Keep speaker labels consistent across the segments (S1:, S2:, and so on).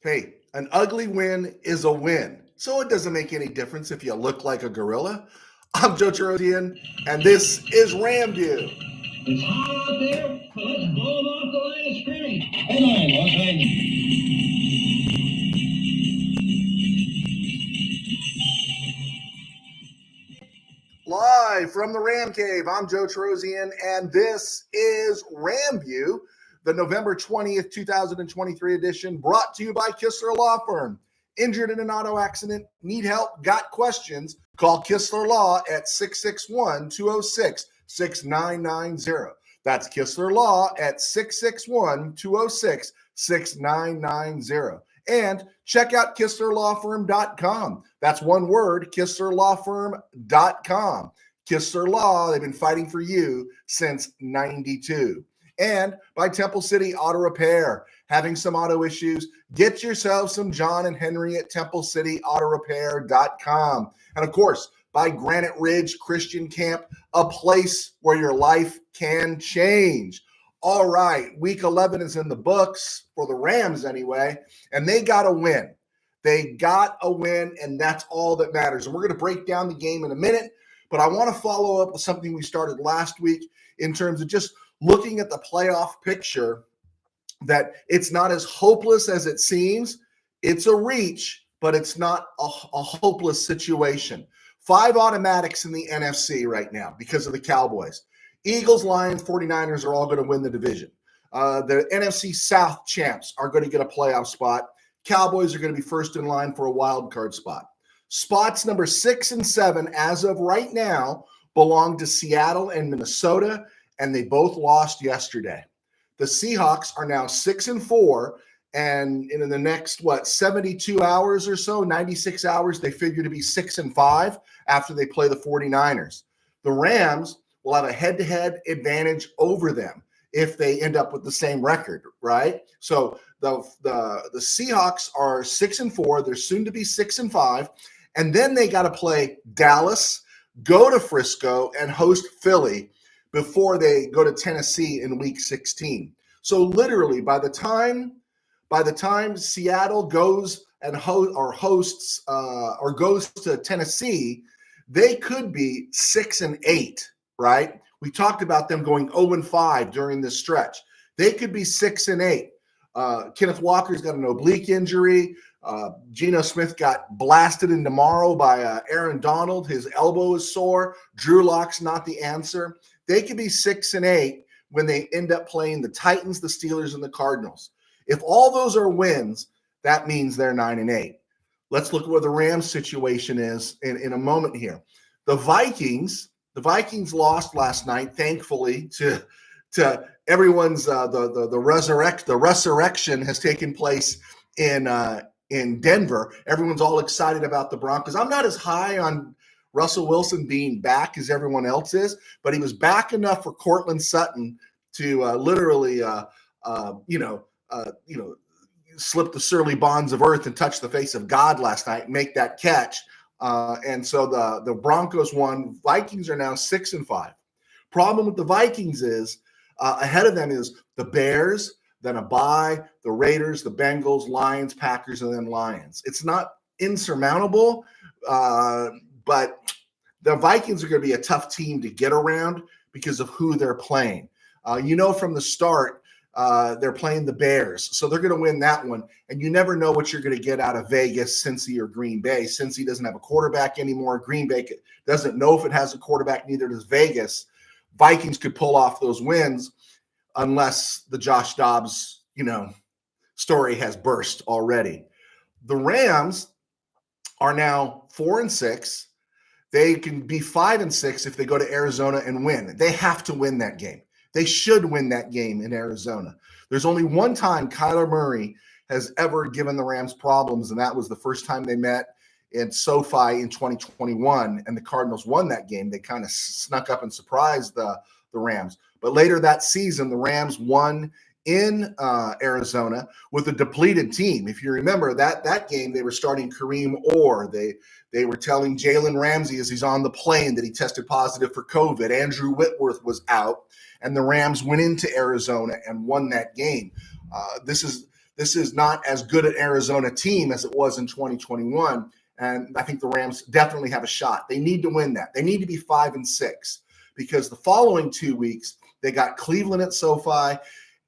S1: Hey, an ugly win is a win. So it doesn't make any difference if you look like a gorilla. I'm Joe Chirosian, and this is RamView.
S2: It's hot out there, so let's blow them off the line of scrimmage. Headline, Los Angeles.
S1: Live from the Ram Cave, I'm Joe Chirosian, and this is RamView, the November 20th, 2023 edition, brought to you by Kistler Law Firm. Injured in an auto accident? Need help? Got questions? Call Kistler Law at 661-206-6990. That's Kistler Law at 661-206-6990. And check out KistlerLawFirm.com. That's one word, KistlerLawFirm.com. Kistler Law, they've been fighting for you since 92. And by Temple City Auto Repair. Having some auto issues? Get yourself some John and Henry at TempleCityAutoRepair.com. And of course, by Granite Ridge Christian Camp, a place where your life can change. All right, week 11 is in the books for the Rams anyway, and they got a win. They got a win, and that's all that matters. And we're going to break down the game in a minute, but I want to follow up with something we started last week in terms of just looking at the playoff picture, that it's not as hopeless as it seems. It's a reach, but it's not a hopeless situation. 5 automatics in the NFC right now because of the Cowboys. Eagles, Lions, 49ers are all going to win the division. The NFC South champs are going to get a playoff spot. Cowboys are going to be first in line for a wild card spot. Spots number 6 and 7 as of right now belong to Seattle and Minnesota, and they both lost yesterday. The Seahawks are now 6 and 4, and in the next 72 hours or so, 96 hours, they figure to be 6 and 5 after they play the 49ers. The Rams will have a head-to-head advantage over them if they end up with the same record, right? So the Seahawks are 6 and 4. They're soon to be 6 and 5, and then they got to play Dallas, go to Frisco, and host Philly before they go to Tennessee in week 16. So literally, by the time Seattle goes and hosts or goes to Tennessee, they could be 6 and 8, right? We talked about them going 0 and 5 during this stretch. They could be 6 and 8. Kenneth Walker's got an oblique injury. Geno Smith got blasted in tomorrow by Aaron Donald. His elbow is sore. Drew Lock's not the answer. They could be 6 and 8 when they end up playing the Titans, the Steelers, and the Cardinals. If all those are wins, that means they're 9 and 8. Let's look at where the Rams situation is in a moment here. The Vikings lost last night, thankfully, to everyone's the resurrection has taken place in Denver. Everyone's all excited about the Broncos. I'm not as high on Russell Wilson being back as everyone else is, but he was back enough for Cortland Sutton to literally, slip the surly bonds of earth and touch the face of God last night, and make that catch. And so the Broncos won. Vikings are now 6 and 5. Problem with the Vikings is ahead of them is the Bears, then a bye, the Raiders, the Bengals, Lions, Packers, and then Lions. It's not insurmountable, but the Vikings are going to be a tough team to get around because of who they're playing. From the start, they're playing the Bears, so they're going to win that one. And you never know what you're going to get out of Vegas, Cincy, or Green Bay. Cincy doesn't have a quarterback anymore. Green Bay doesn't know if it has a quarterback. Neither does Vegas. Vikings could pull off those wins unless the Josh Dobbs, story has burst already. The Rams are now 4 and 6. They can be 5 and 6 if they go to Arizona and win. They have to win that game. They should win that game in Arizona. There's only one time Kyler Murray has ever given the Rams problems, and that was the first time they met in SoFi in 2021, and the Cardinals won that game. They kind of snuck up and surprised the Rams. But later that season, the Rams won in Arizona with a depleted team. If you remember that game, they were starting Kareem Orr. They were telling Jalen Ramsey as he's on the plane that he tested positive for COVID. Andrew Whitworth was out, and the Rams went into Arizona and won that game. This is This is not as good an Arizona team as it was in 2021. And I think the Rams definitely have a shot. They need to win that. They need to be 5-6 because the following 2 weeks, they got Cleveland at SoFi,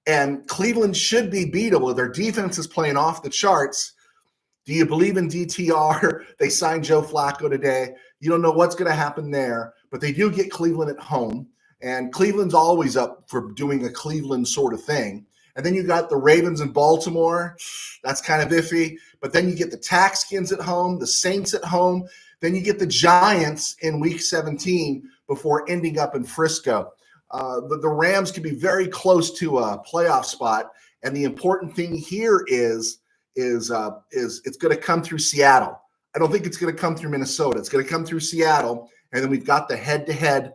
S1: and Cleveland should be beatable. Their defense is playing off the charts. Do you believe in DTR? They signed Joe Flacco today. You don't know what's going to happen there, but they do get Cleveland at home. And Cleveland's always up for doing a Cleveland sort of thing. And then you got the Ravens in Baltimore. That's kind of iffy. But then you get the Texans at home, the Saints at home. Then you get the Giants in Week 17 before ending up in Frisco. The Rams could be very close to a playoff spot. And the important thing here is it's going to come through Seattle. I don't think it's going to come through Minnesota. It's going to come through Seattle. And then we've got the head-to-head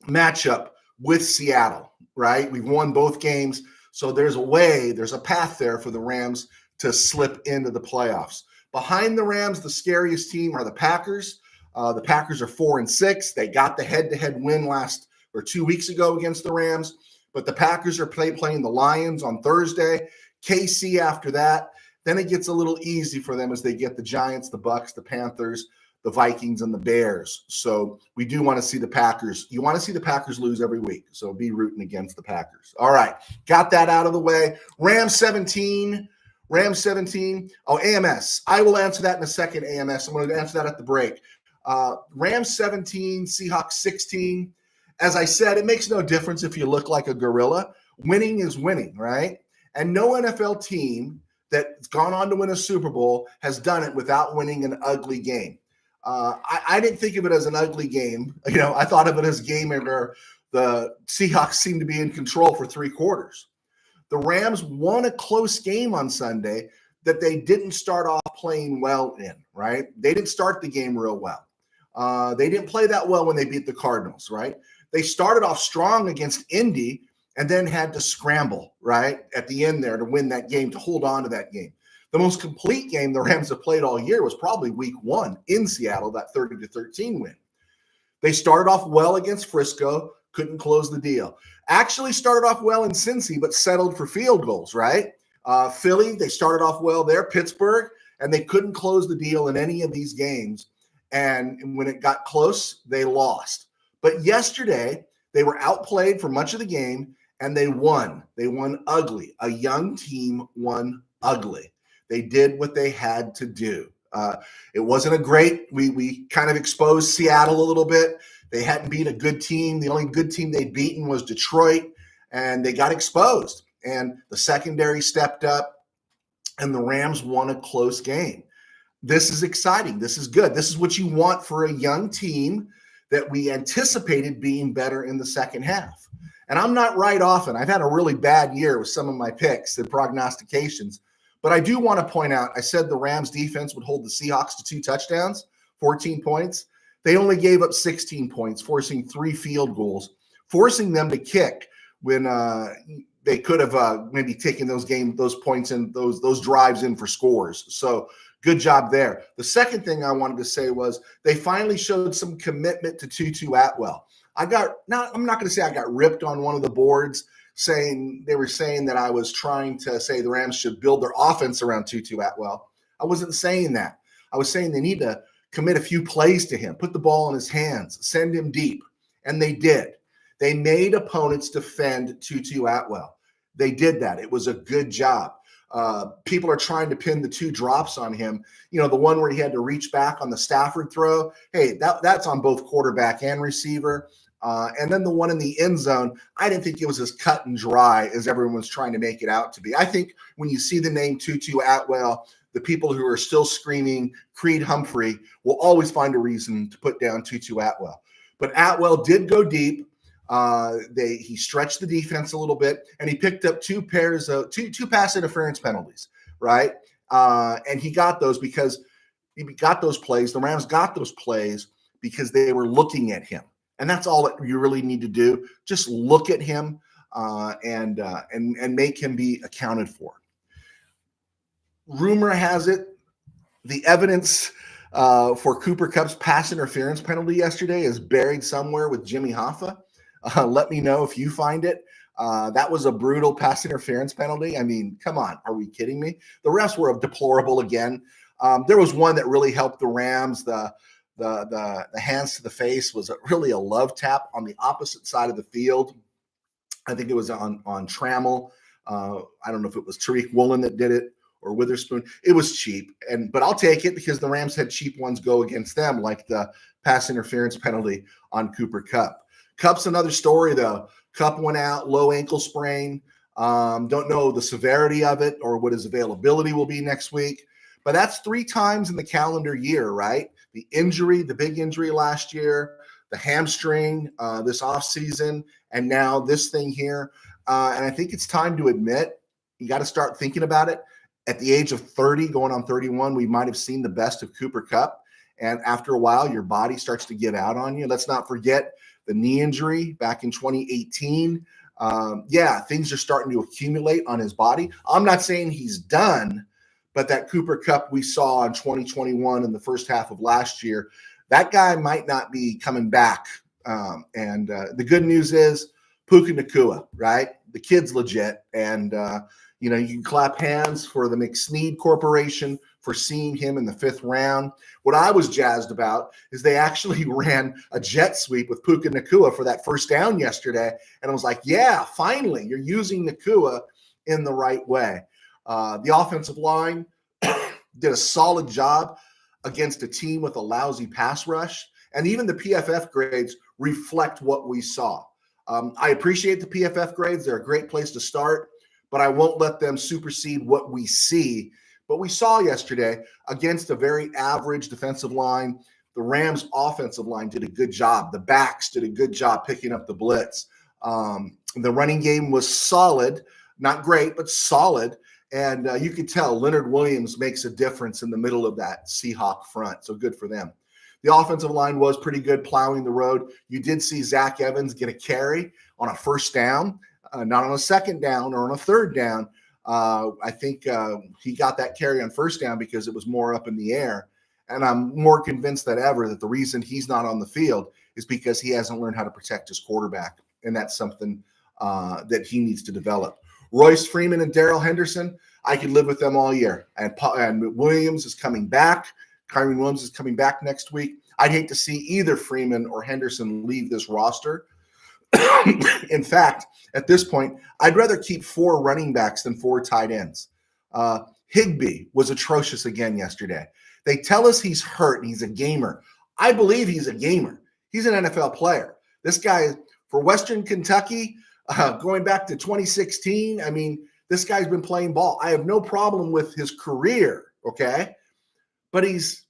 S1: matchup with Seattle. Right? We've won both games. So there's a path there for the Rams to slip into the playoffs. Behind the Rams, the scariest team are the Packers. The Packers are 4-6. They got the head-to-head win 2 weeks ago against the Rams. But the Packers are playing the Lions on Thursday. KC after that. Then it gets a little easy for them as they get the Giants, the Bucks, the Panthers, the Vikings, and the Bears. So we do want to see the Packers. You want to see the Packers lose every week. So be rooting against the Packers. All right. Got that out of the way. Rams 17. Oh, AMS. I will answer that in a second, AMS. I'm going to answer that at the break. Rams 17, Seahawks 16. As I said, it makes no difference if you look like a gorilla. Winning is winning, right? And no NFL team that's gone on to win a Super Bowl has done it without winning an ugly game. I didn't think of it as an ugly game. I thought of it as a game where the Seahawks seemed to be in control for 3 quarters. The Rams won a close game on Sunday that they didn't start off playing well in, right? They didn't start the game real well. They didn't play that well when they beat the Cardinals, right? They started off strong against Indy and then had to scramble, right, at the end there to win that game, to hold on to that game. The most complete game the Rams have played all year was probably Week 1 in Seattle, that 30-13 win. They started off well against Frisco, couldn't close the deal. Actually started off well in Cincy, but settled for field goals, right? Philly, they started off well there. Pittsburgh, and they couldn't close the deal in any of these games. And when it got close, they lost. But yesterday, they were outplayed for much of the game, and they won. They won ugly. A young team won ugly. They did what they had to do. It wasn't a great – we kind of exposed Seattle a little bit. They hadn't beat a good team. The only good team they'd beaten was Detroit, and they got exposed. And the secondary stepped up, and the Rams won a close game. This is exciting. This is good. This is what you want for a young team that we anticipated being better in the second half. And I'm not right often. I've had a really bad year with some of my picks and prognostications. But I do want to point out, I said the Rams defense would hold the Seahawks to 2 touchdowns, 14 points. They only gave up 16 points, forcing 3 field goals, forcing them to kick when they could have maybe taken those points and those drives in for scores. So good job there. The second thing I wanted to say was they finally showed some commitment to Tutu Atwell. I'm not going to say I got ripped on one of the boards saying that I was trying to say the Rams should build their offense around Tutu Atwell. I wasn't saying that. I was saying they need to commit a few plays to him, put the ball in his hands, send him deep. And they did. They made opponents defend Tutu Atwell. They did that. It was a good job. People are trying to pin the 2 drops on him. The one where he had to reach back on the Stafford throw. Hey, that's on both quarterback and receiver. And then the one in the end zone, I didn't think it was as cut and dry as everyone was trying to make it out to be. I think when you see the name Tutu Atwell, the people who are still screaming Creed Humphrey will always find a reason to put down Tutu Atwell. But Atwell did go deep. He stretched the defense a little bit, and he picked up 2 pass interference penalties, right? And he got those because he got those plays. The Rams got those plays because they were looking at him. And that's all that you really need to do. Just look at him and make him be accounted for. Rumor has it the evidence for Cooper Kupp's pass interference penalty yesterday is buried somewhere with Jimmy Hoffa. Let me know if you find it. That was a brutal pass interference penalty. I mean, come on, are we kidding me? The refs were deplorable again. There was one that really helped the Rams. The hands to the face was really a love tap on the opposite side of the field. I think it was on Trammell. I don't know if it was Tariq Woolen that did it or Witherspoon. It was cheap, but I'll take it because the Rams had cheap ones go against them, like the pass interference penalty on Cooper Kupp. Kupp's another story, though. Kupp went out, low ankle sprain. Don't know the severity of it or what his availability will be next week. But that's 3 times in the calendar year, right? The injury, the big injury last year, the hamstring this offseason, and now this thing here. And I think it's time to admit, you got to start thinking about it. At the age of 30, going on 31, we might have seen the best of Cooper Kupp. And after a while, your body starts to give out on you. Let's not forget the knee injury back in 2018. Things are starting to accumulate on his body. I'm not saying he's done, but that Cooper Kupp we saw in 2021 and the first half of last year, that guy might not be coming back. The good news is Puka Nacua, right? The kid's legit. And, you can clap hands for the McSneed Corporation for seeing him in the 5th round. What I was jazzed about is they actually ran a jet sweep with Puka Nacua for that first down yesterday. And I was like, yeah, finally, you're using Nacua in the right way. The offensive line did a solid job against a team with a lousy pass rush. And even the PFF grades reflect what we saw. I appreciate the PFF grades. They're a great place to start, but I won't let them supersede what we see. But we saw yesterday against a very average defensive line, the Rams offensive line did a good job. The backs did a good job picking up the blitz. The running game was solid, not great, but solid. And you could tell Leonard Williams makes a difference in the middle of that Seahawk front. So good for them. The offensive line was pretty good plowing the road. You did see Zach Evans get a carry on a first down, not on a second down or on a third down. I think he got that carry on first down because it was more up in the air. And I'm more convinced than ever that the reason he's not on the field is because he hasn't learned how to protect his quarterback. And that's something that he needs to develop. Royce Freeman and Darrell Henderson, I could live with them all year. And Williams is coming back. Kyren Williams is coming back next week. I'd hate to see either Freeman or Henderson leave this roster. In fact, at this point, I'd rather keep 4 running backs than 4 tight ends. Higbee was atrocious again yesterday. They tell us he's hurt and he's a gamer. I believe he's a gamer. He's an NFL player. This guy, for Western Kentucky, going back to 2016, I mean, this guy's been playing ball. I have no problem with his career, okay? But he's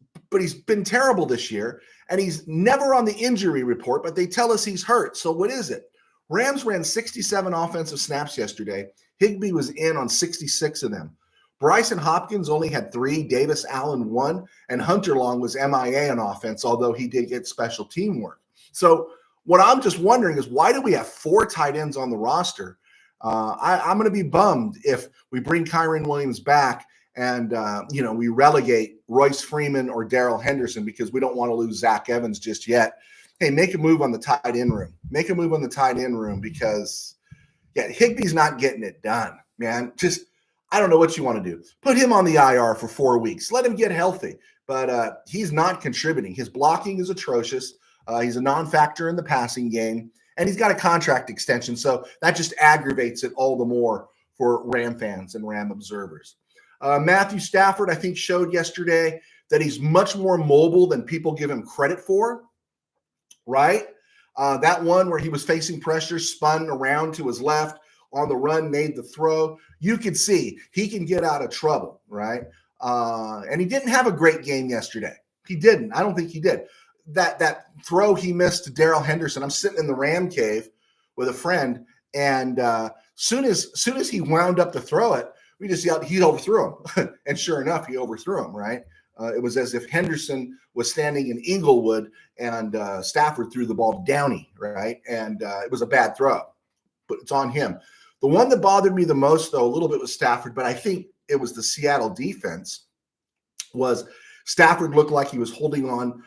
S1: been terrible this year, and he's never on the injury report, but they tell us he's hurt. So what is it? Rams ran 67 offensive snaps yesterday. Higbee was in on 66 of them. Bryson Hopkins only had 3, Davis Allen 1, and Hunter Long was MIA on offense, although he did get special team work. So what I'm just wondering is, why do we have 4 tight ends on the roster? I'm going to be bummed if we bring Kyren Williams back and, we relegate Royce Freeman or Darrell Henderson because we don't want to lose Zach Evans just yet. Hey, make a move on the tight end room. Make a move on the tight end room because, Higbee's not getting it done, man. Just, I don't know what you want to do. Put him on the IR for 4 weeks. Let him get healthy. But he's not contributing. His blocking is atrocious. He's a non-factor in the passing game. And he's got a contract extension, so that just aggravates it all the more for Ram fans and Ram observers. Matthew Stafford, I think, showed yesterday that he's much more mobile than people give him credit for, right? That one where he was facing pressure, spun around to his left, on the run, made the throw. You could see he can get out of trouble, right? And he didn't have a great game yesterday. He didn't. I don't think he did. That throw he missed to Darrell Henderson, I'm sitting in the Ram cave with a friend, and soon as he wound up to throw it, we just yelled, he overthrew him. And sure enough, he overthrew him, right? It was as if Henderson was standing in Inglewood and Stafford threw the ball to Downey, right? And it was a bad throw, but it's on him. The one that bothered me the most, though, a little bit was Stafford, but I think it was the Seattle defense, was Stafford looked like he was holding on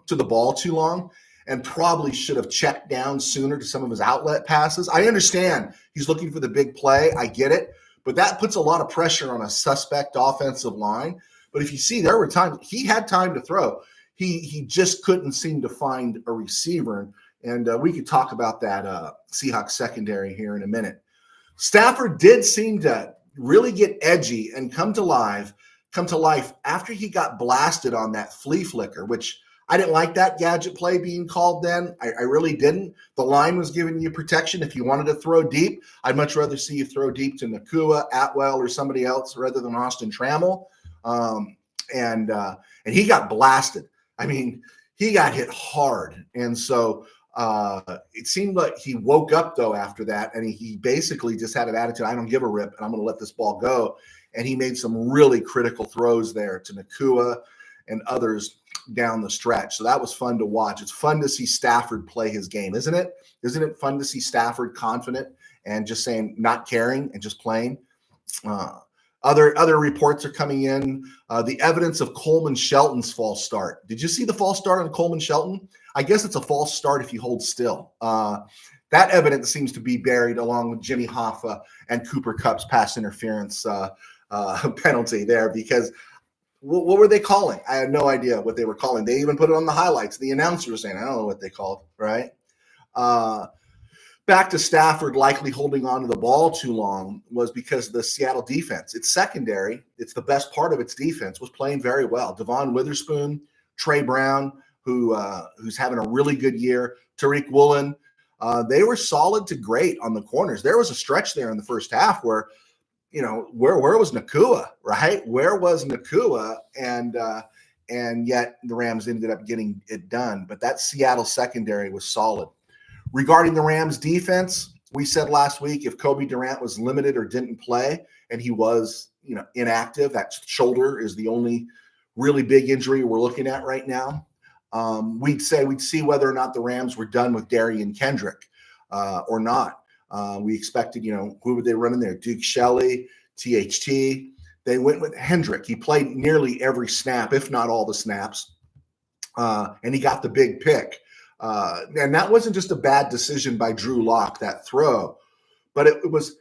S1: to the ball too long. and probably should have checked down sooner to some of his outlet passes. I understand he's looking for the big play. I get it. But that puts a lot of pressure on a suspect offensive line. But if you see, there were times he had time to throw. He just couldn't seem to find a receiver. And we could talk about that Seahawks secondary here in a minute. Stafford did seem to really get edgy and come to life after he got blasted on that flea flicker, which I didn't like that gadget play being called then. I really didn't. The line was giving you protection. If you wanted to throw deep, I'd much rather see you throw deep to Nakua, Atwell, or somebody else rather than Austin Trammell. And he got blasted. I mean, he got hit hard. And so it seemed like he woke up, though, after that, and he basically just had an attitude, I don't give a rip, and I'm going to let this ball go. And he made some really critical throws there to Nakua and others down the stretch. So that was fun to watch. It's fun to see Stafford play his game, isn't it? Isn't it fun to see Stafford confident and just saying, not caring and just playing? Other reports are coming in. The evidence of Coleman Shelton's false start. Did you see the false start on Coleman Shelton? I guess it's a false start if you hold still. That evidence seems to be buried along with Jimmy Hoffa and Cooper Kupp's pass interference penalty there, because what were they calling? I had no idea what they were calling. They even put it on the highlights. The announcer was saying, I don't know what they called, right? Back to Stafford likely holding on to the ball too long was because the Seattle defense, its secondary, it's the best part of its defense, was playing very well. Devon Witherspoon, Trey Brown, who's having a really good year, Tariq Woolen, they were solid to great on the corners. There was a stretch there in the first half where, where was Nakua, right? Where was Nakua? And yet the Rams ended up getting it done. But that Seattle secondary was solid. Regarding the Rams defense, we said last week if Kobe Durant was limited or didn't play, and he was, inactive, that shoulder is the only really big injury we're looking at right now. We'd see whether or not the Rams were done with Darian Kendrick or not. We expected, who would they run in there? Duke Shelley, THT. They went with Hendrick. He played nearly every snap, if not all the snaps, and he got the big pick. And that wasn't just a bad decision by Drew Lock, that throw, but it was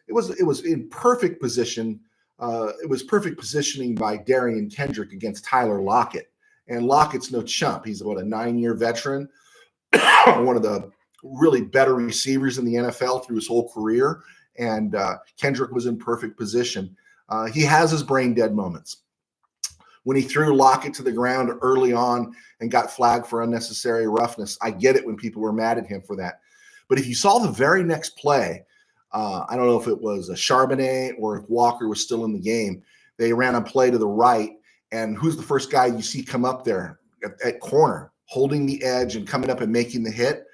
S1: in perfect position. It was perfect positioning by Darian Kendrick against Tyler Lockett. And Lockett's no chump. He's about a 9-year veteran, one of the really better receivers in the NFL through his whole career. And Kendrick was in perfect position. He has his brain dead moments. When he threw Lockett to the ground early on and got flagged for unnecessary roughness, I get it when people were mad at him for that. But if you saw the very next play, I don't know if it was a Charbonnet or if Walker was still in the game, they ran a play to the right. And who's the first guy you see come up there at corner, holding the edge and coming up and making the hit?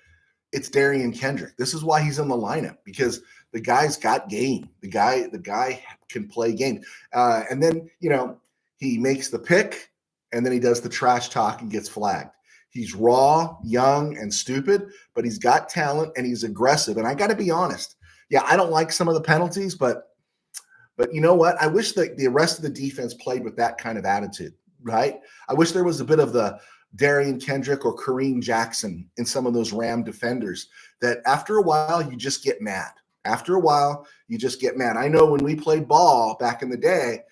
S1: It's Darian Kendrick. This is why he's in the lineup, because the guy's got game. The guy can play game. And then, he makes the pick, and then he does the trash talk and gets flagged. He's raw, young, and stupid, but he's got talent and he's aggressive. And I got to be honest. Yeah, I don't like some of the penalties, but you know what? I wish that the rest of the defense played with that kind of attitude, right? I wish there was a bit of the Darian Kendrick or Kareem Jackson in some of those Ram defenders, that after a while you just get mad. After a while, you just get mad. I know when we played ball back in the day,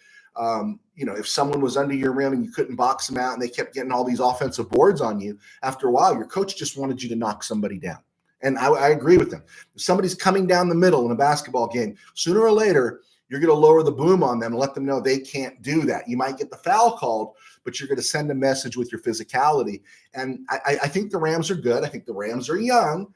S1: if someone was under your rim and you couldn't box them out and they kept getting all these offensive boards on you, after a while, your coach just wanted you to knock somebody down. And I agree with them. If somebody's coming down the middle in a basketball game, sooner or later, you're going to lower the boom on them and let them know they can't do that. You might get the foul called, but you're going to send a message with your physicality. And I think the Rams are good. I think the Rams are young.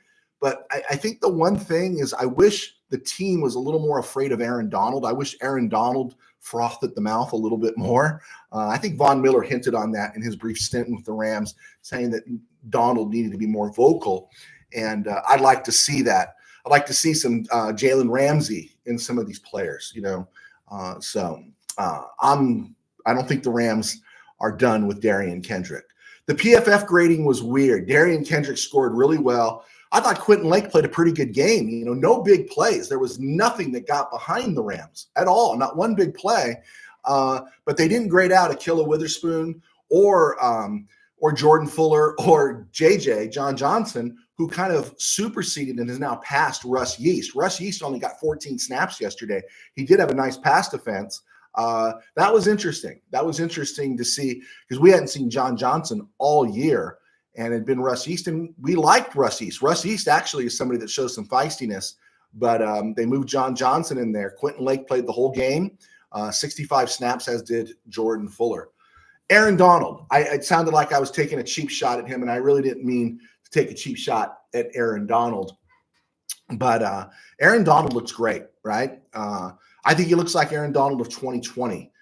S1: But I think the one thing is I wish the team was a little more afraid of Aaron Donald. I wish Aaron Donald frothed at the mouth a little bit more. I think Von Miller hinted on that in his brief stint with the Rams, saying that Donald needed to be more vocal. And I'd like to see that. I'd like to see some Jalen Ramsey in some of these players, I don't think the Rams are done with Darian Kendrick. The PFF grading was weird. Darian Kendrick scored really well. I thought Quentin Lake played a pretty good game. No big plays. There was nothing that got behind the Rams at all, not one big play. But they didn't grade out Akilla Witherspoon or or Jordan Fuller or JJ, John Johnson, who kind of superseded and has now passed Russ Yeast. Russ Yeast only got 14 snaps yesterday. He did have a nice pass defense. That was interesting. That was interesting to see because we hadn't seen John Johnson all year, and it had been Russ Yeast, and we liked Russ Yeast. Russ Yeast actually is somebody that shows some feistiness, but they moved John Johnson in there. Quentin Lake played the whole game, 65 snaps, as did Jordan Fuller. Aaron Donald, it sounded like I was taking a cheap shot at him, and I really didn't mean to take a cheap shot at Aaron Donald. But Aaron Donald looks great, right? I think he looks like Aaron Donald of 2020.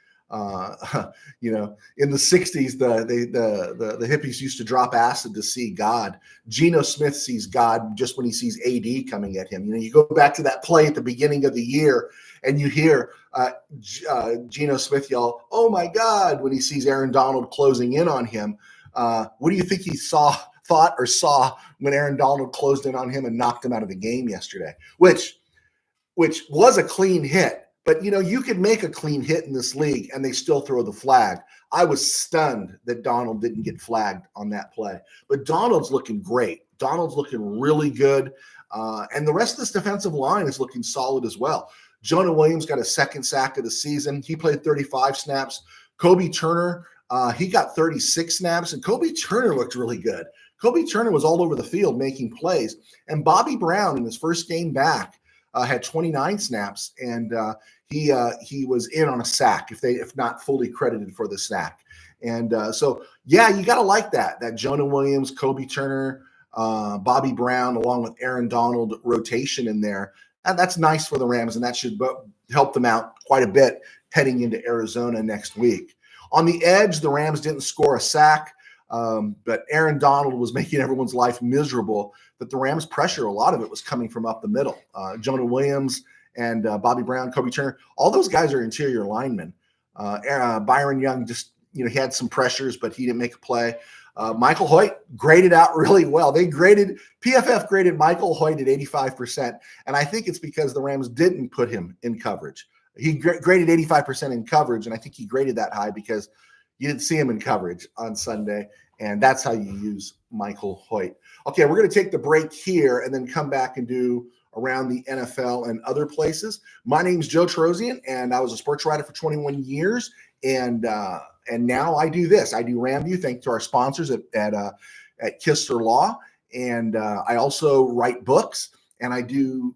S1: You know, in the 60s, the hippies used to drop acid to see God. Geno Smith sees God just when he sees AD coming at him. You know, you go back to that play at the beginning of the year, and you hear Geno Smith yell, "Oh my God," when he sees Aaron Donald closing in on him. What do you think he thought or saw when Aaron Donald closed in on him and knocked him out of the game yesterday? Which was a clean hit. But, you know, you could make a clean hit in this league and they still throw the flag. I was stunned that Donald didn't get flagged on that play. But Donald's looking great. Donald's looking really good. And the rest of this defensive line is looking solid as well. Jonah Williams got a second sack of the season. He played 35 snaps. Kobe Turner, he got 36 snaps. And Kobe Turner looked really good. Kobe Turner was all over the field making plays. And Bobby Brown, in his first game back, had 29 snaps, and he was in on a sack, if not fully credited for the sack. And so, yeah, you got to like that Jonah Williams, Kobe Turner, Bobby Brown, along with Aaron Donald rotation in there. And that's nice for the Rams, and that should help them out quite a bit heading into Arizona next week. On the edge, the Rams didn't score a sack, but Aaron Donald was making everyone's life miserable. But the Rams' pressure, a lot of it was coming from up the middle. Jonah Williams and Bobby Brown, Kobe Turner, all those guys are interior linemen. Byron Young just, you know, he had some pressures, but he didn't make a play. Michael Hoyt graded out really well. PFF graded Michael Hoyt at 85%, and I think it's because the Rams didn't put him in coverage. He graded 85% in coverage, and I think he graded that high because you didn't see him in coverage on Sunday, and that's how you use Michael Hoyt. Okay, we're going to take the break here and then come back and do around the NFL and other places. My name's Joe Terosian, and I was a sports writer for 21 years, and now I do this. I do RamView, thanks to our sponsors at Kistler Law, and I also write books, and I do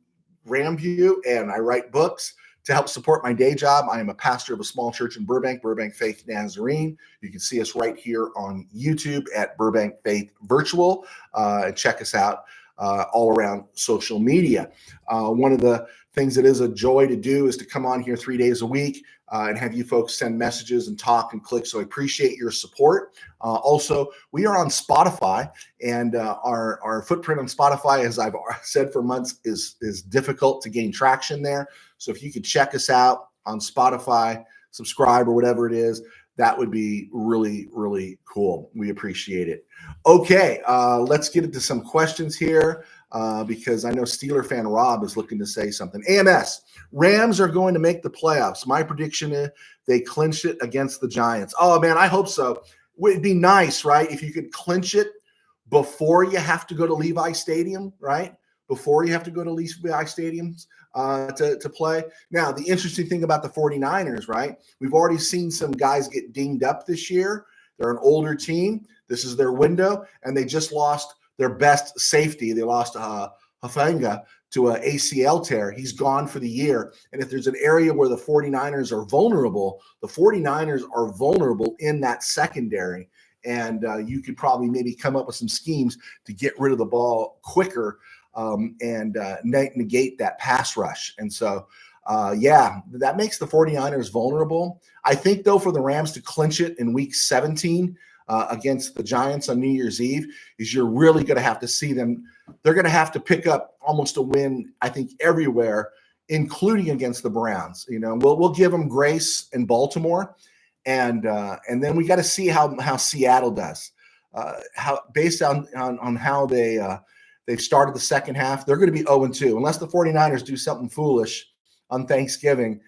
S1: RamView, and I write books to help support my day job. I am a pastor of a small church in Burbank Faith Nazarene. You can see us right here on YouTube at Burbank Faith Virtual. And check us out all around social media. One of the things that is a joy to do is to come on here 3 days a week and have you folks send messages and talk and click. So I appreciate your support. Also, we are on Spotify, and our footprint on Spotify, as I've said for months, is difficult to gain traction there. So if you could check us out on Spotify, subscribe or whatever it is, that would be really, really cool. We appreciate it. Okay, let's get into some questions here because I know Steeler fan Rob is looking to say something. AMS, Rams are going to make the playoffs. My prediction is they clinch it against the Giants. Oh, man, I hope so. It'd be nice, right, if you could clinch it before you have to go to Levi Stadium, right? Before you have to go to Levi Stadiums to play. Now, the interesting thing about the 49ers, right? We've already seen some guys get dinged up this year. They're an older team. This is their window, and they just lost their best safety. They lost Hufanga to an ACL tear. He's gone for the year. And if there's an area where the 49ers are vulnerable, the 49ers are vulnerable in that secondary. And you could probably maybe come up with some schemes to get rid of the ball quicker and negate that pass rush. And so, that makes the 49ers vulnerable. I think, though, for the Rams to clinch it in week 17 against the Giants on New Year's Eve is you're really going to have to see them. They're going to have to pick up almost a win, I think, everywhere, including against the Browns. You know, we'll give them grace in Baltimore, and then we got to see how Seattle does. How based on how they've started the second half, they're going to be 0-2 unless the 49ers do something foolish on Thanksgiving.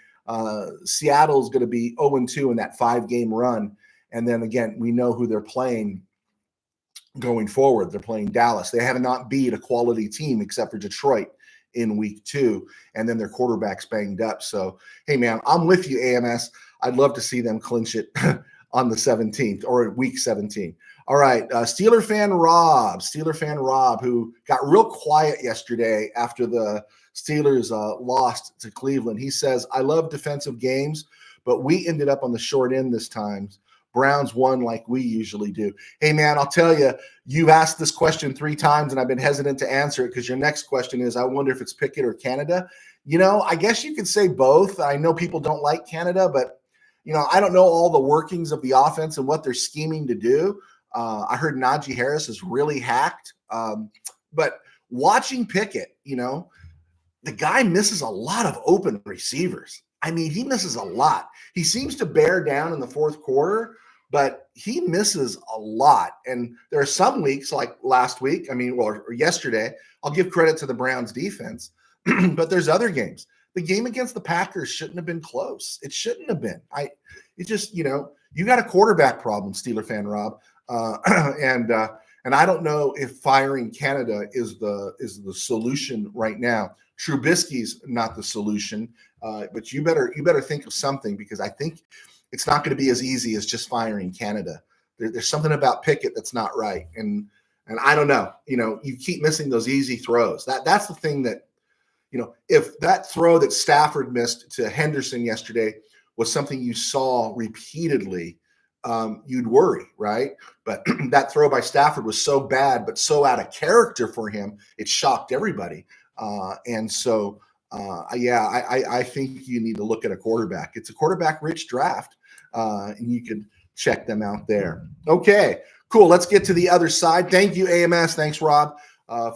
S1: Seattle's going to be 0-2 in that 5-game run. And then again, we know who they're playing going forward. They're playing Dallas. They have not beat a quality team except for Detroit in week 2, and then their quarterback's banged up. So, hey, man, I'm with you, AMS. I'd love to see them clinch it on the 17th or week 17. All right, Steeler fan Rob, who got real quiet yesterday after the Steelers lost to Cleveland. He says, I love defensive games, but we ended up on the short end this time. Browns won like we usually do. Hey, man, I'll tell you, you've asked this question 3 times, and I've been hesitant to answer it because your next question is, I wonder if it's Pickett or Canada. You know, I guess you could say both. I know people don't like Canada, but, you know, I don't know all the workings of the offense and what they're scheming to do. I heard Najee Harris is really hacked. But watching Pickett, you know, the guy misses a lot of open receivers. I mean, he misses a lot. He seems to bear down in the fourth quarter, but he misses a lot. And there are some weeks like last week, or yesterday, I'll give credit to the Browns defense, but there's other games. The game against the Packers shouldn't have been close. It shouldn't have been. It just, you know, you got a quarterback problem, Steeler fan Rob. And I don't know if firing Canada is the solution right now. Trubisky's not the solution, but you better think of something, because I think it's not going to be as easy as just firing Canada. There's something about Pickett that's not right, and I don't know. You know, you keep missing those easy throws. That's the thing that, you know, if that throw that Stafford missed to Henderson yesterday was something you saw repeatedly, you'd worry, right? But that throw by Stafford was so bad, but so out of character for him, it shocked everybody. And so, I think you need to look at a quarterback. It's a quarterback-rich draft, and you can check them out there. Okay, cool. Let's get to the other side. Thank you, AMS. Thanks, Rob,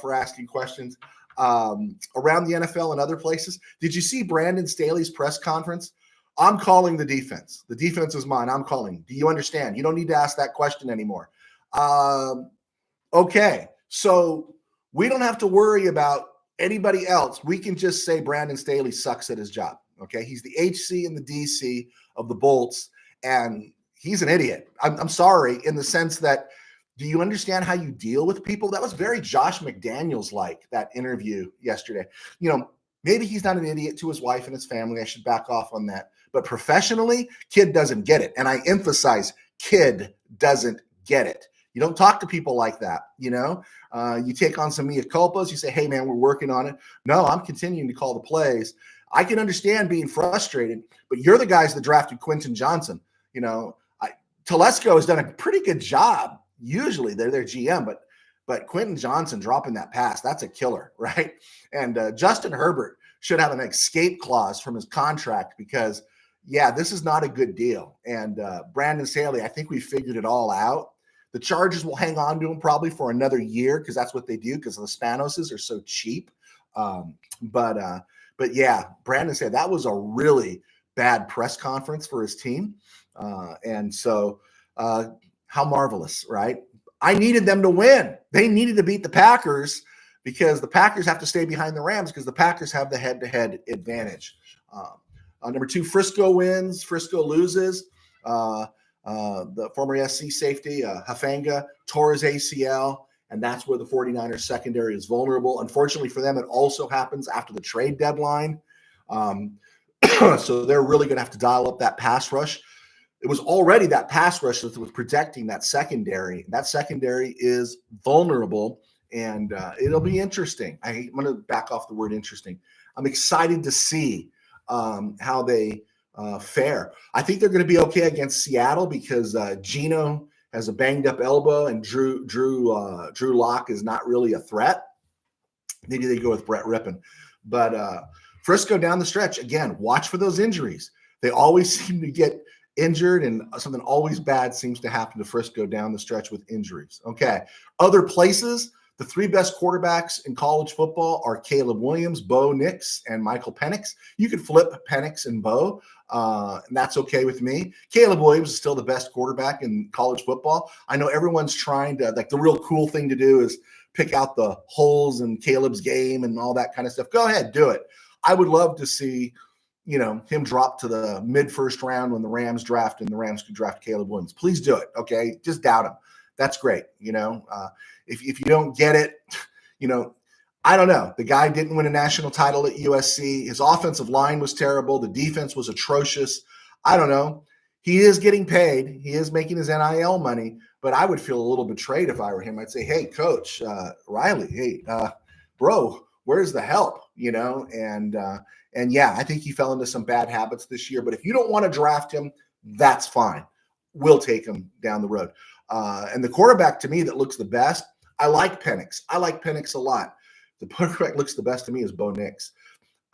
S1: for asking questions. Around the NFL and other places, did you see Brandon Staley's press conference? I'm calling the defense. The defense is mine. I'm calling. Do you understand? You don't need to ask that question anymore. Okay, so we don't have to worry about anybody else. We can just say Brandon Staley sucks at his job. Okay, he's the HC and the DC of the Bolts, and he's an idiot. I'm sorry, in the sense that, do you understand how you deal with people? That was very Josh McDaniels-like, that interview yesterday. You know, maybe he's not an idiot to his wife and his family. I should back off on that. But professionally, kid doesn't get it. And I emphasize, kid doesn't get it. You don't talk to people like that, you know? You take on some mea culpas. You say, hey, man, we're working on it. No, I'm continuing to call the plays. I can understand being frustrated, but you're the guys that drafted Quentin Johnson. You know, Telesco has done a pretty good job. Usually they're their GM, but Quentin Johnson dropping that pass, that's a killer, right? And Justin Herbert should have an escape clause from his contract, because, yeah, this is not a good deal. And Brandon Staley, I think we figured it all out. The Chargers will hang on to him probably for another year, because that's what they do, because the Spanoses are so cheap. But yeah, Brandon said that was a really bad press conference for his team. And so how marvelous, right? I needed them to win. They needed to beat the Packers, because the Packers have to stay behind the Rams, because the Packers have the head-to-head advantage. Number 2, Frisco wins. Frisco loses. The former SC safety, Hufanga, tore his ACL, and that's where the 49ers secondary is vulnerable. Unfortunately for them, it also happens after the trade deadline. So they're really going to have to dial up that pass rush. It was already that pass rush that was protecting that secondary. That secondary is vulnerable, and it'll be interesting. I'm going to back off the word interesting. I'm excited to see how they fare. I think they're going to be okay against Seattle, because Geno has a banged up elbow, and Drew Lock is not really a threat. Maybe they go with Brett Rippon. But Frisco down the stretch, again, watch for those injuries. They always seem to get injured, and something always bad seems to happen to Frisco down the stretch with injuries. Okay. Other places, the 3 best quarterbacks in college football are Caleb Williams, Bo Nix, and Michael Penix. You could flip Penix and Bo, and that's okay with me. Caleb Williams is still the best quarterback in college football. I know everyone's trying to, like, the real cool thing to do is pick out the holes in Caleb's game and all that kind of stuff. Go ahead, do it. I would love to see, you know, him drop to the mid-first round when the Rams draft, and the Rams could draft Caleb Williams. Please do it, okay? Just doubt him. that's great. If you don't get it, I don't know. The guy didn't win a national title at USC. His offensive line was terrible. The defense was atrocious. I don't know. He is getting paid. He is making his NIL money, but I would feel a little betrayed if I were him. I'd say, hey, Coach Riley, hey, bro, where's the help? And yeah, I think he fell into some bad habits this year. But if you don't want to draft him, that's fine. We'll take him down the road. And the quarterback to me that looks the best, I like Penix. I like Penix a lot. The quarterback looks the best to me is Bo Nix.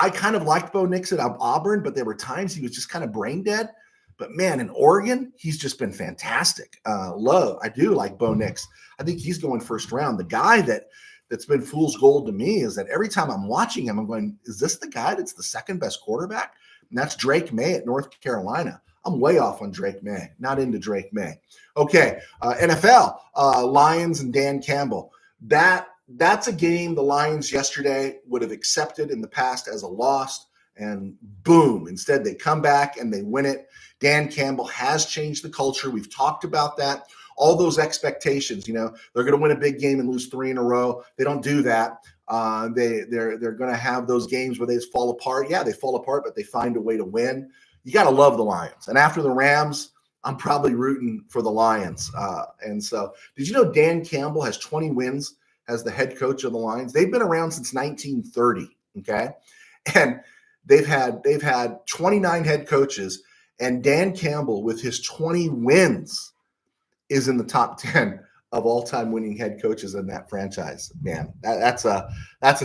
S1: I kind of liked Bo Nix at Auburn, but there were times he was just kind of brain dead. But man, in Oregon, he's just been fantastic. I do like Bo Nix. I think he's going first round. The guy that's been fool's gold to me is that every time I'm watching him, I'm going, is this the guy that's the second best quarterback? And that's Drake May at North Carolina. I'm way off on Drake May, not into Drake May. Okay, NFL, Lions and Dan Campbell. That's a game the Lions yesterday would have accepted in the past as a loss, and boom, instead they come back and they win it. Dan Campbell has changed the culture. We've talked about that. All those expectations, they're going to win a big game and lose 3 in a row. They don't do that. They're going to have those games where they just fall apart. Yeah, they fall apart, but they find a way to win. You got to love the Lions. And after the Rams, I'm probably rooting for the Lions. And so did you know Dan Campbell has 20 wins as the head coach of the Lions? They've been around since 1930, okay? And they've had 29 head coaches, and Dan Campbell with his 20 wins is in the top 10 of all-time winning head coaches in that franchise. Man, that's a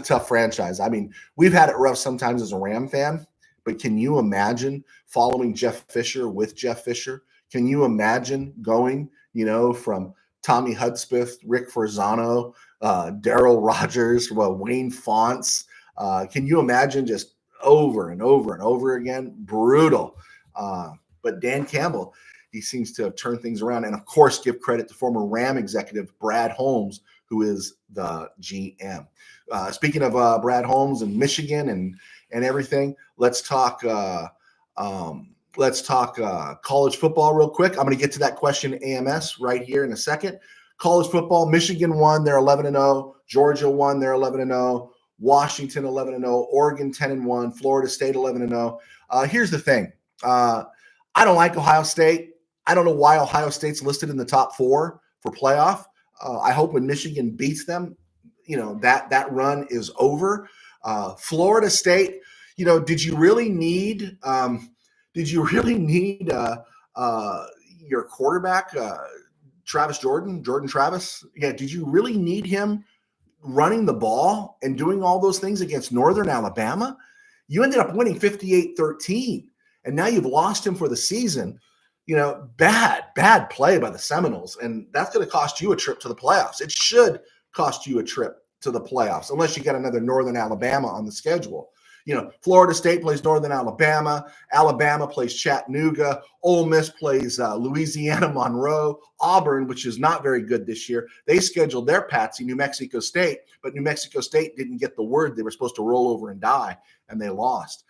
S1: tough franchise. I mean, we've had it rough sometimes as a Ram fan, but can you imagine following Jeff Fisher with Jeff Fisher? Can you imagine going, from Tommy Hudspeth, Rick Forzano, Darryl Rogers, Wayne Fonts? Can you imagine just over and over and over again? Brutal. But Dan Campbell, he seems to have turned things around. And, of course, give credit to former Ram executive Brad Holmes, who is the GM. Speaking of Brad Holmes and Michigan and everything, let's talk college football real quick. I'm going to get to that question AMS right here in a second. College football, Michigan won, they're 11-0. Georgia won, they're 11-0. Washington 11-0. Oregon 10-1. Florida State 11-0. Here's the thing. I don't like Ohio State. I don't know why Ohio State's listed in the top 4 for playoff. I hope when Michigan beats them, that run is over. Florida State, did you really need your quarterback, Jordan Travis? Yeah, did you really need him running the ball and doing all those things against Northern Alabama? You ended up winning 58-13, and now you've lost him for the season. Bad play by the Seminoles, and that's going to cost you a trip to the playoffs. It should cost you a trip to the playoffs, unless you get another Northern Alabama on the schedule. Florida State plays Northern Alabama. Alabama plays Chattanooga. Ole Miss plays Louisiana Monroe. Auburn, which is not very good this year, they scheduled their patsy, New Mexico State, but New Mexico State didn't get the word they were supposed to roll over and die, and they lost.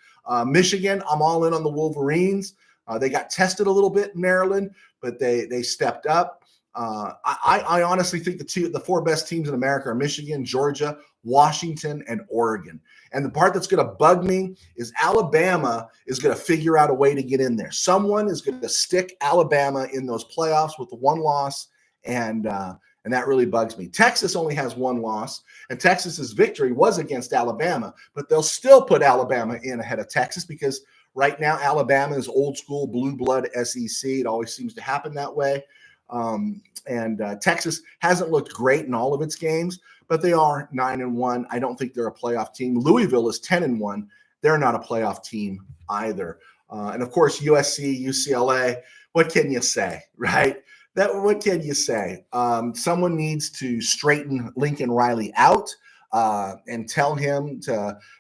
S1: Michigan, I'm all in on the Wolverines. They got tested a little bit in Maryland, but they stepped up. I honestly think the 4 best teams in America are Michigan, Georgia, Washington, and Oregon. And the part that's going to bug me is Alabama is going to figure out a way to get in there. Someone is going to stick Alabama in those playoffs with the 1 loss, and that really bugs me. Texas only has 1 loss, and Texas's victory was against Alabama, but they'll still put Alabama in ahead of Texas because right now Alabama is old school blue blood SEC. It always seems to happen that way. And Texas hasn't looked great in all of its games, but they are 9-1. I don't think they're a playoff team. Louisville is 10-1. They're not a playoff team either. And of course, USC, UCLA. What can you say, right? What can you say? Someone needs to straighten Lincoln Riley out and tell him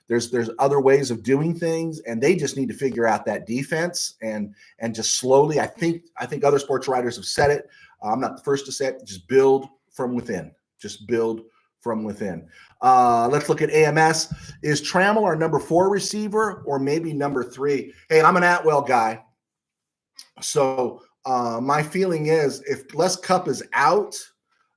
S1: there's other ways of doing things, and they just need to figure out that defense and just slowly. I think other sports writers have said it. I'm not the first to say it. Just build from within. Just build from within. Let's look at AMS. Is Trammell our number 4 receiver or maybe number 3? Hey, I'm an Atwell guy. So my feeling is if Les Cup is out,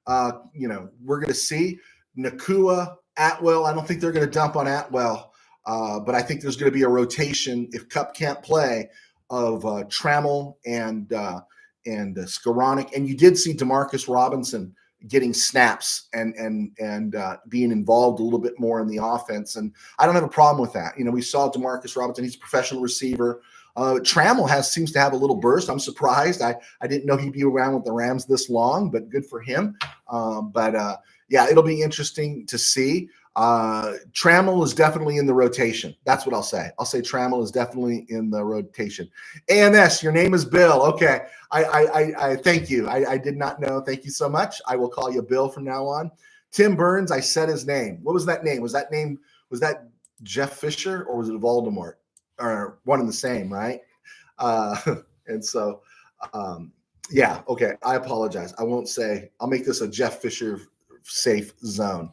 S1: We're going to see Nakua, Atwell. I don't think they're going to dump on Atwell, but I think there's going to be a rotation if Cup can't play of Trammell and Skoranek. And you did see Demarcus Robinson getting snaps and being involved a little bit more in the offense. And I don't have a problem with that. We saw Demarcus Robinson. He's a professional receiver. Trammell seems to have a little burst. I'm surprised. I didn't know he'd be around with the Rams this long, but good for him. Yeah, it'll be interesting to see. Trammell is definitely in the rotation. That's what I'll say. I'll say Trammell is definitely in the rotation. AMS, your name is Bill. Okay. I thank you. I did not know. Thank you so much. I will call you Bill from now on. Tim Burns, I said his name. What was that name? Was that Jeff Fisher or was it Voldemort? Or one and the same, right? And so, yeah, okay. I apologize. I won't say. I'll make this a Jeff Fisher safe zone.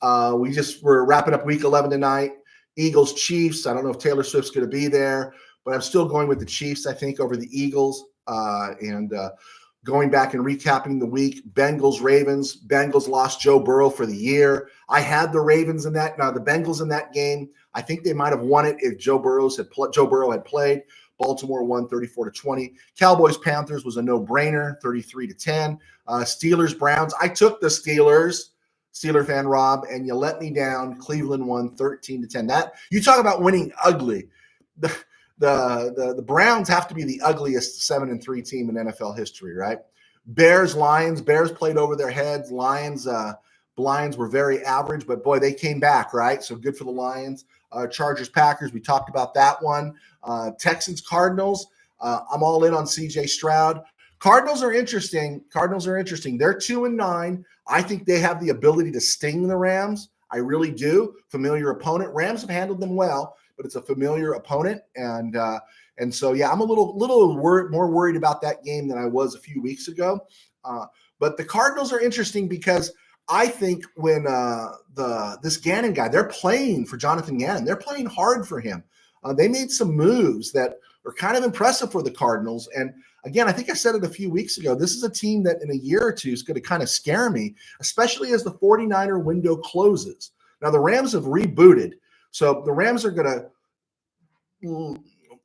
S1: We're wrapping up week 11 tonight. Eagles, Chiefs. I don't know if Taylor Swift's going to be there, but I'm still going with the Chiefs, I think, over the Eagles. And going back and recapping the week, Bengals, Ravens. Bengals lost Joe Burrow for the year. I had the Ravens in that. Now, the Bengals in that game, I think they might have won it if Joe Burrow had played. Baltimore won 34-20. Cowboys, Panthers was a no-brainer, 33-10. Steelers, Browns. I took the Steelers. Steeler fan Rob, and you let me down. Cleveland won 13-10. That you talk about winning ugly. The Browns have to be the ugliest 7-3 team in NFL history, right? Bears, Lions. Bears played over their heads. Lions were very average, but boy, they came back, right? So good for the Lions. Chargers, Packers. We talked about that one. Texans, Cardinals. I'm all in on C.J. Stroud. Cardinals are interesting. They're 2-9. I think they have the ability to sting the Rams. I really do. Familiar opponent. Rams have handled them well, but it's a familiar opponent. And so, yeah, I'm a little more worried about that game than I was a few weeks ago. But the Cardinals are interesting because I think when this Gannon guy, they're playing for Jonathan Gannon. They're playing hard for him. They made some moves that are kind of impressive for the Cardinals. And again, I think I said it a few weeks ago. This is a team that in a year or two is going to kind of scare me, especially as the 49er window closes. Now, the Rams have rebooted. So the Rams are going to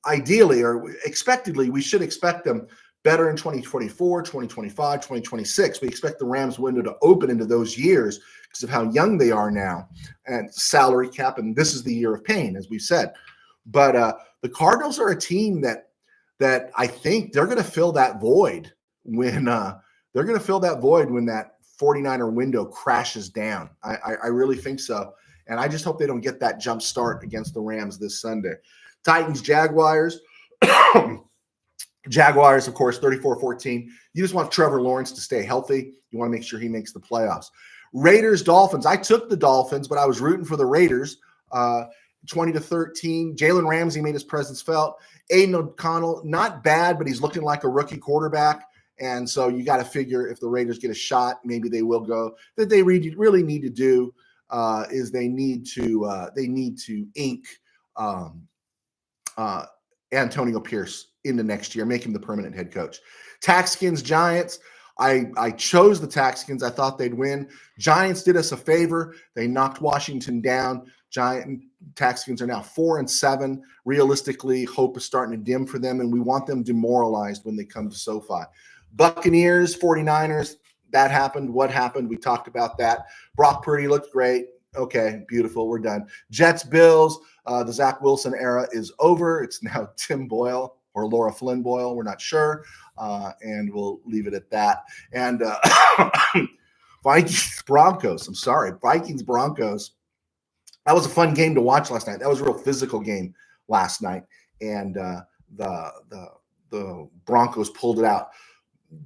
S1: ideally or expectedly, we should expect them better in 2024, 2025, 2026. We expect the Rams window to open into those years because of how young they are now and salary cap. And this is the year of pain, as we've said. But the Cardinals are a team that I think they're going to fill that void when that 49er window crashes down. I really think so. And I just hope they don't get that jump start against the Rams this Sunday. Titans, Jaguars. Jaguars, of course, 34-14. You just want Trevor Lawrence to stay healthy. You want to make sure he makes the playoffs. Raiders, Dolphins. I took the Dolphins, but I was rooting for the Raiders. 20-13. Jalen Ramsey made his presence felt. Aiden O'Connell, not bad, but he's looking like a rookie quarterback. And so you got to figure if the Raiders get a shot, maybe they will go. That they really need to do is they need to ink Antonio Pierce into next year, make him the permanent head coach. Taxkins, Giants. I chose the Taxkins. I thought they'd win. Giants did us a favor. They knocked Washington down. Taxkins are now 4-7. Realistically, hope is starting to dim for them, and we want them demoralized when they come to SoFi. Buccaneers, 49ers, that happened. What happened? We talked about that. Brock Purdy looked great. Okay, beautiful. We're done. Jets, Bills. The Zach Wilson era is over. It's now Tim Boyle or Laura Flynn Boyle. We're not sure. And we'll leave it at that. And Vikings, Broncos. I'm sorry. Vikings, Broncos. That was a fun game to watch last night. That was a real physical game last night. And the Broncos pulled it out,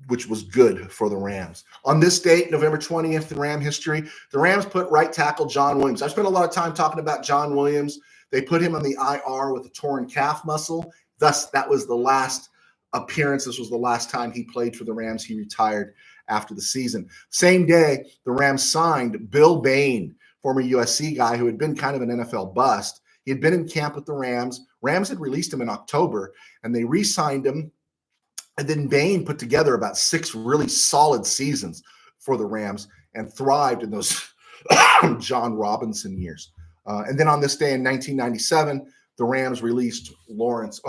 S1: which was good for the Rams. On this date, November 20th in Ram history, the Rams put right tackle John Williams. I spent a lot of time talking about John Williams. They put him on the IR with a torn calf muscle. Thus, that was the last appearance. This was the last time he played for the Rams. He retired after the season. Same day, the Rams signed Bill Bain, former USC guy who had been kind of an NFL bust. He had been in camp with the Rams. Rams had released him in October, and they re-signed him. And then Bain put together about 6 really solid seasons. for the Rams and thrived in those John Robinson years. And then on this day in 1997, the Rams waived Lawrence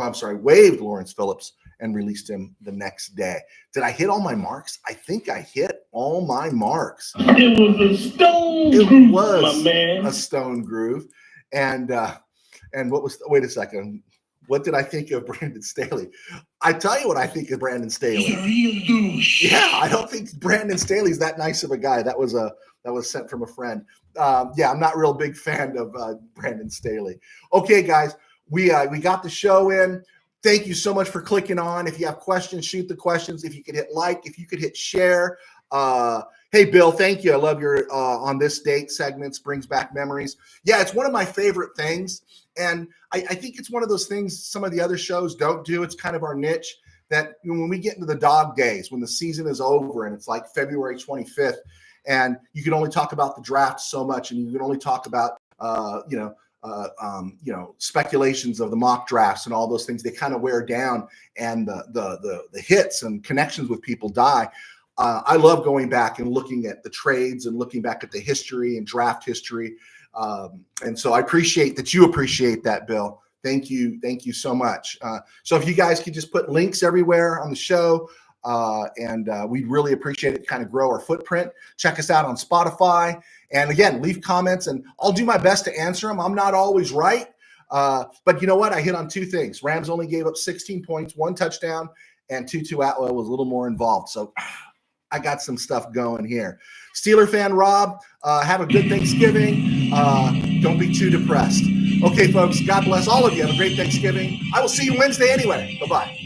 S1: Phillips and released him the next day. Did I hit all my marks? I think I hit all my marks.
S2: It was a stone groove, my man.
S1: A stone groove. And what was, wait a second. What did I think of Brandon Staley? I tell you what I think of Brandon Staley.
S2: He's a real douche.
S1: Yeah, I don't think Brandon Staley's that nice of a guy. That was sent from a friend. Yeah, I'm not a real big fan of Brandon Staley. Okay, guys, we got the show in. Thank you so much for clicking on. If you have questions, shoot the questions. If you could hit like, if you could hit share. Hey, Bill, thank you. I love your on this date segments, brings back memories. Yeah, it's one of my favorite things. And I think it's one of those things some of the other shows don't do. It's kind of our niche that when we get into the dog days, when the season is over and it's like February 25th, and you can only talk about the draft so much, and you can only talk about, speculations of the mock drafts and all those things. They kind of wear down, and the hits and connections with people die. I love going back and looking at the trades and looking back at the history and draft history. And so I appreciate that you appreciate that, Bill. Thank you. Thank you so much. So if you guys could just put links everywhere on the show, and we'd really appreciate it to kind of grow our footprint. Check us out on Spotify. And again, leave comments, and I'll do my best to answer them. I'm not always right. But you know what? I hit on two things. Rams only gave up 16 points, 1 touchdown, and Tutu Atwell was a little more involved. So I got some stuff going here. Steeler fan Rob, have a good Thanksgiving. Don't be too depressed. Okay, folks, God bless all of you. Have a great Thanksgiving. I will see you Wednesday anyway. Bye-bye.